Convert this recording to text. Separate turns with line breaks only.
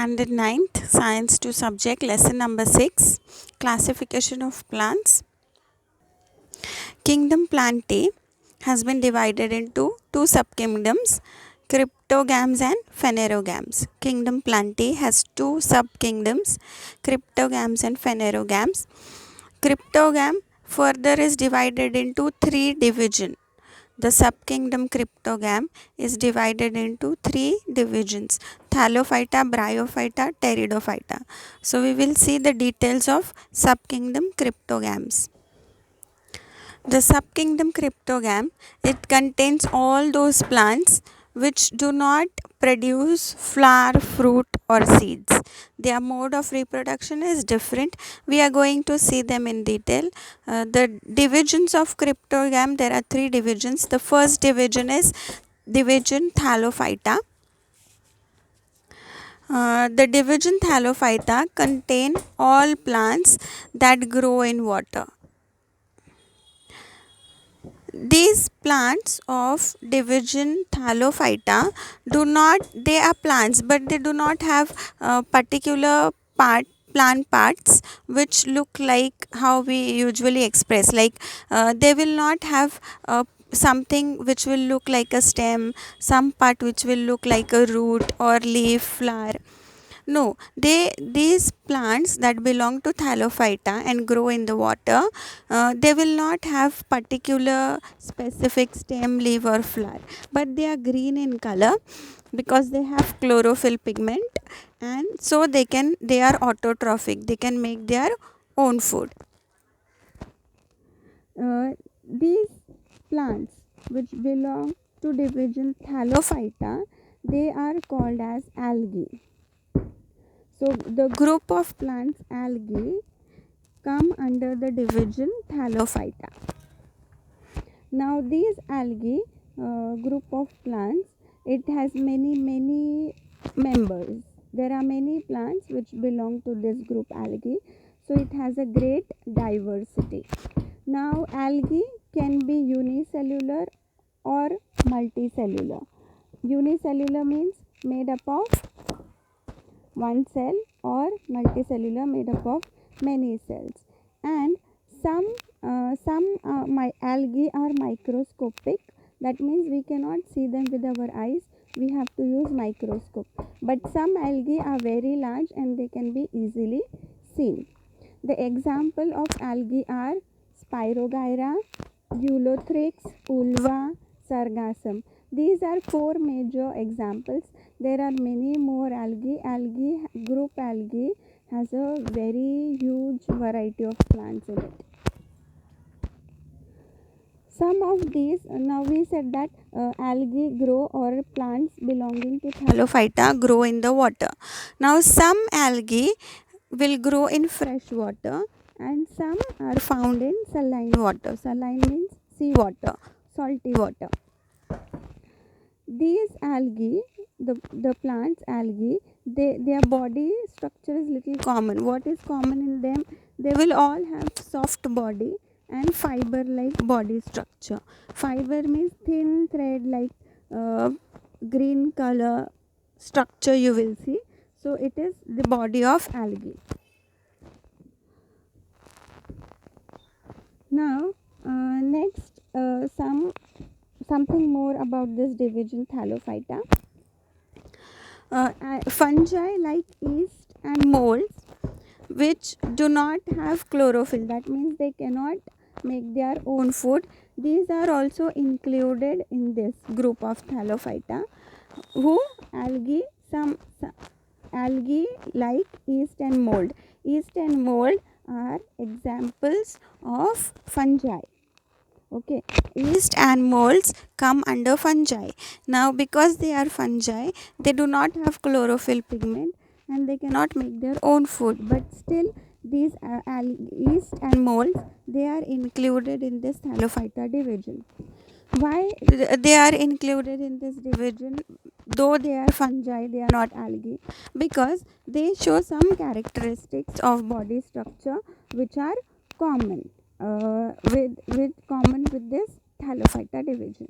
Standard 9th Science 2 subject lesson number 6 Classification of plants. Kingdom Plantae has been divided into two subkingdoms, cryptogams and phanerogams. Kingdom Plantae has two subkingdoms, cryptogams and phanerogams. Cryptogam further is divided into three divisions. The subkingdom cryptogam is divided into three divisions: thallophyta, bryophyta, pteridophyta. So we will see the details of subkingdom cryptogams. The subkingdom cryptogam, it contains all those plants which do not produce flower, fruit or seeds. Their mode of reproduction is different. We are going to see them in detail. The divisions of cryptogam, there are three divisions. The first division is division thallophyta. The division thallophyta contain all plants that grow in water. These plants of division thallophyta they are plants, but they do not have particular plant parts which look like how we usually express. Like they will not have something which will look like a stem, some part which will look like a root or leaf, flower. No, these plants that belong to thallophyta and grow in the water, they will not have particular specific stem, leaf or flower, but they are green in color because they have chlorophyll pigment, and so they are autotrophic. They can make their own food. These plants which belong to division thallophyta, they are called as algae. So the group of plants algae come under the division thallophyta. Now these algae group of plants, it has many members. There are many plants which belong to this group algae. So it has a great diversity. Now algae can be unicellular or multicellular. Unicellular means made up of one cell, or multicellular made up of many cells. And some algae are microscopic. That means we cannot see them with our eyes. We have to use microscope. But some algae are very large and they can be easily seen. The example of algae are Spirogyra, Ulothrix, Ulva, Sargassum. These are four major examples. There are many more algae. Group algae has a very huge variety of plants in it. Some of these, now we said that algae grow, or plants belonging to thallophyta grow in the water. Now some algae will grow in fresh water and some are found in saline water. Saline means sea water, salty water. These algae, the plants algae, their body structure is little common. What is common in them? They will all have soft body and fiber like body structure. Fiber means thin thread like green color structure you will see. So it is the body of algae. Now next something more about this division thallophyta. Fungi like yeast and molds which do not have chlorophyll, that means they cannot make their own food. These are also included in this group of thallophyta. Some algae like yeast and mold. Yeast and mold are examples of fungi. Okay, yeast and molds come under fungi. Now because they are fungi, they do not have chlorophyll pigment and they cannot make their own food, but still these yeast and molds, they are included in this thallophyta division. Why they are included in this division, though they are fungi, they are not algae? Because they show some characteristics of body structure which are common with this thallophyta division.